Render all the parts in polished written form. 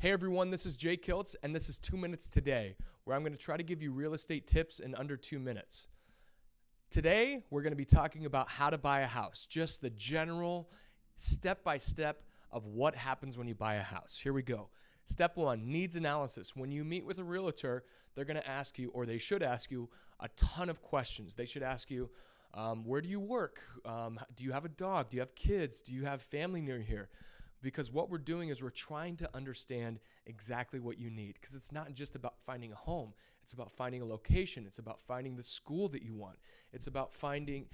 Hey everyone, this is Jay Kiltz, and this is 2 Minutes Today, where I'm going to try to give you real estate tips in under 2 minutes. Today, we're going to be talking about how to buy a house, just the general step-by-step of what happens when you buy a house. Here we go. Step 1, needs analysis. When you meet with a realtor, they're going to ask you, or they should ask you, a ton of questions. They should ask you, where do you work? Do you have a dog? Do you have kids? Do you have family near here? Because what we're doing is we're trying to understand exactly what you need. Because it's not just about finding a home. It's about finding a location. It's about finding the school that you want. It's about finding,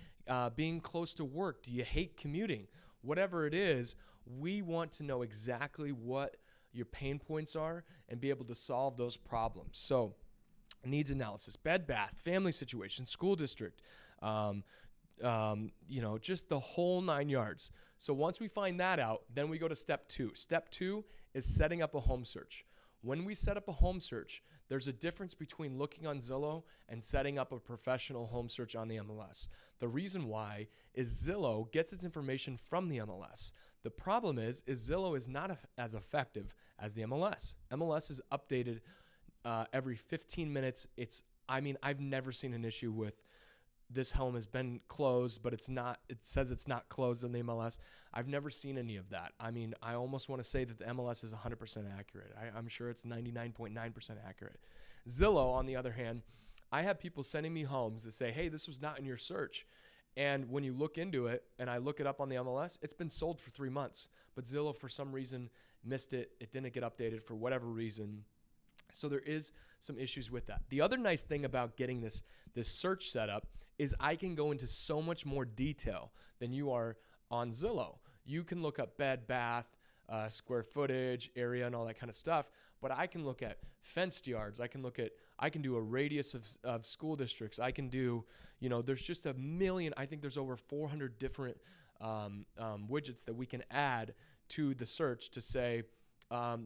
being close to work. Do you hate commuting? Whatever it is, we want to know exactly what your pain points are and be able to solve those problems. So, needs analysis, bed, bath, family situation, school district, just the whole 9 yards. So once we find that out, then we go to step 2. Step 2 is setting up a home search. When we set up a home search, there's a difference between looking on Zillow and setting up a professional home search on the MLS. The reason why is Zillow gets its information from the MLS. The problem is Zillow is not as effective as the MLS. MLS is updated every 15 minutes. I've never seen an issue with this home has been closed, but it says it's not closed on the MLS. I've never seen any of that. I almost want to say that the MLS is 100% accurate. I'm sure it's 99.9% accurate. Zillow, on the other hand, I have people sending me homes that say, hey, this was not in your search. And when you look into it, and I look it up on the MLS, it's been sold for 3 months. But Zillow, for some reason, missed it. It didn't get updated for whatever reason. So there is some issues with that. The other nice thing about getting this search set up is I can go into so much more detail than you are on Zillow. You can look up bed, bath, square footage, area, and all that kind of stuff. But I can look at fenced yards. I can do a radius of school districts. I can do, there's just a million. I think there's over 400 different widgets that we can add to the search to say,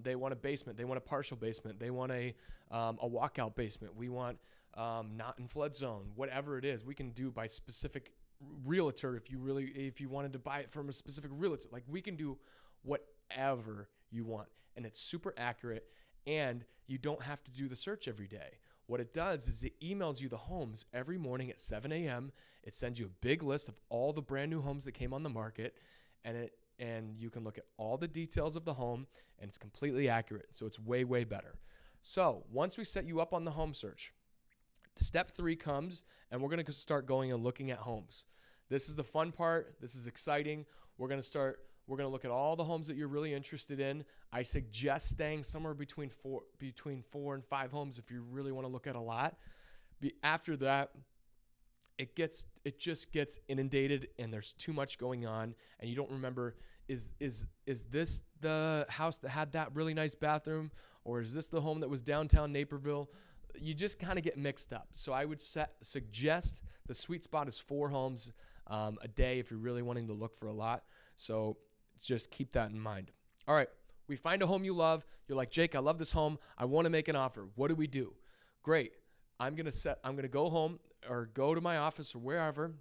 they want a basement. They want a partial basement. They want a walkout basement. We want not in flood zone. Whatever it is, we can do by specific realtor. If you wanted to buy it from a specific realtor, like we can do whatever you want, and it's super accurate. And you don't have to do the search every day. What it does is it emails you the homes every morning at 7 a.m. It sends you a big list of all the brand new homes that came on the market, and you can look at all the details of the home, and it's completely accurate. So it's way, way better. So once we set you up on the home search, step 3 comes, and we're going to start going and looking at homes. This is the fun part. This is exciting. We're going to look at all the homes that you're really interested in. I suggest staying somewhere between 4 and 5 homes if you really want to look at a lot. After that, it just gets inundated and there's too much going on and you don't remember, is this the house that had that really nice bathroom, or is this the home that was downtown Naperville? You just kind of get mixed up. So I would suggest the sweet spot is 4 homes a day if you're really wanting to look for a lot. So just keep that in mind. All right, we find a home you love. You're like, Jake, I love this home. I want to make an offer. What do we do? Great. I'm going to go home or go to my office or wherever,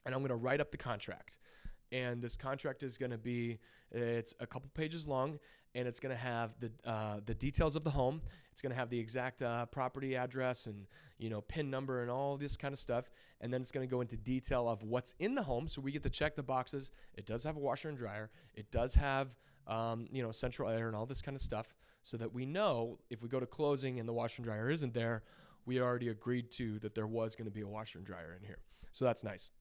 and I'm going to write up the contract. And this contract is going to be, it's a couple pages long, and it's going to have the details of the home. It's going to have the exact property address and, PIN number and all this kind of stuff. And then it's going to go into detail of what's in the home. So we get to check the boxes. It does have a washer and dryer. It does have, central air and all this kind of stuff, so that we know if we go to closing and the washer and dryer isn't there, we already agreed to that there was going to be a washer and dryer in here. So that's nice.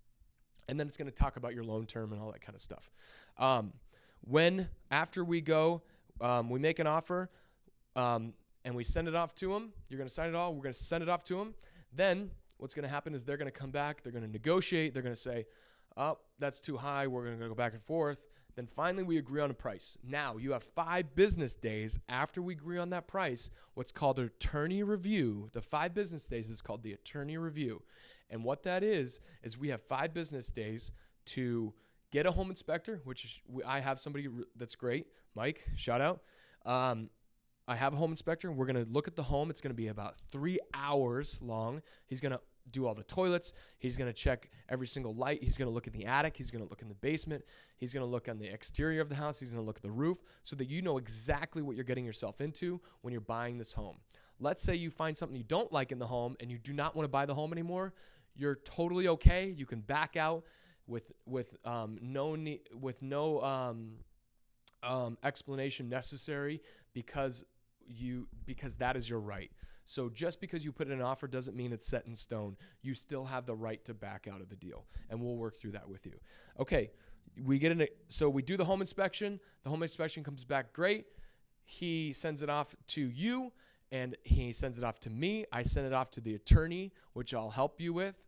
And then it's going to talk about your loan term and all that kind of stuff. After we go, we make an offer, and we send it off to them. You're going to sign it all. We're going to send it off to them. Then what's going to happen is they're going to come back. They're going to negotiate. They're going to say, oh, that's too high. We're going to go back and forth. Then finally we agree on a price. Now you have 5 business days after we agree on that price, what's called an attorney review. The 5 business days is called the attorney review. And what that is we have 5 business days to get a home inspector, which I have somebody that's great. Mike, shout out. I have a home inspector. We're going to look at the home. It's going to be about 3 hours long. He's going to do all the toilets. He's going to check every single light. He's going to look in the attic. He's going to look in the basement. He's going to look on the exterior of the house. He's going to look at the roof so that you know exactly what you're getting yourself into when you're buying this home. Let's say you find something you don't like in the home and you do not want to buy the home anymore. You're totally okay. You can back out with no explanation necessary because that is your right. So just because you put in an offer doesn't mean it's set in stone. You still have the right to back out of the deal, and we'll work through that with you. Okay, so we do the home inspection. The home inspection comes back great. He sends it off to you, and he sends it off to me. I send it off to the attorney, which I'll help you with.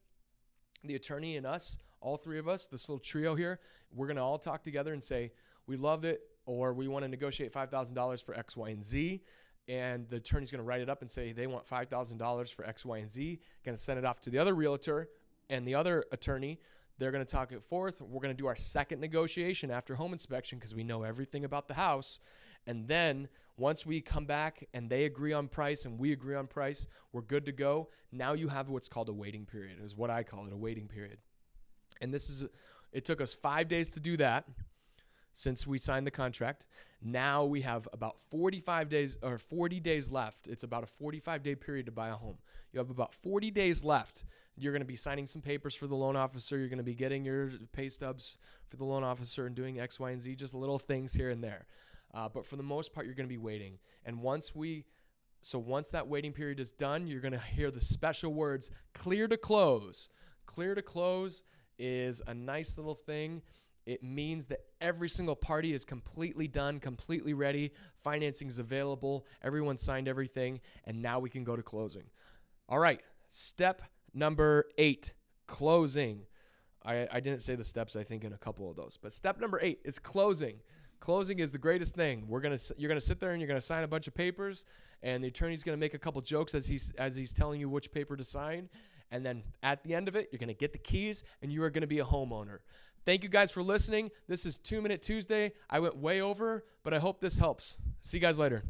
The attorney and us, all three of us, this little trio here, we're going to all talk together and say, we loved it, or we want to negotiate $5,000 for X, Y, and Z. And the attorney's going to write it up and say they want $5,000 for X, Y, and Z. Going to send it off to the other realtor and the other attorney. They're going to talk it forth. We're going to do our second negotiation after home inspection because we know everything about the house. And then once we come back and they agree on price and we agree on price, we're good to go. Now you have what's called a waiting period, is what I call it, a waiting period. And it took us 5 days to do that since we signed the contract. Now we have about 40 days left. It's about a 45-day period to buy a home. You have about 40 days left. You're going to be signing some papers for the loan officer. You're going to be getting your pay stubs for the loan officer and doing X, Y, and Z, just little things here and there. But for the most part, you're going to be waiting. And once that waiting period is done, you're going to hear the special words, clear to close. Clear to close is a nice little thing. It means that every single party is completely done, completely ready. Financing is available. Everyone signed everything. And now we can go to closing. All right. Step number 8, closing. I didn't say the steps, I think, in a couple of those. But step number 8 is closing. Closing is the greatest thing. You're going to sit there and you're going to sign a bunch of papers. And the attorney's going to make a couple jokes as he's telling you which paper to sign. And then at the end of it, you're going to get the keys and you are going to be a homeowner. Thank you guys for listening. This is 2 Minute Tuesday. I went way over, but I hope this helps. See you guys later.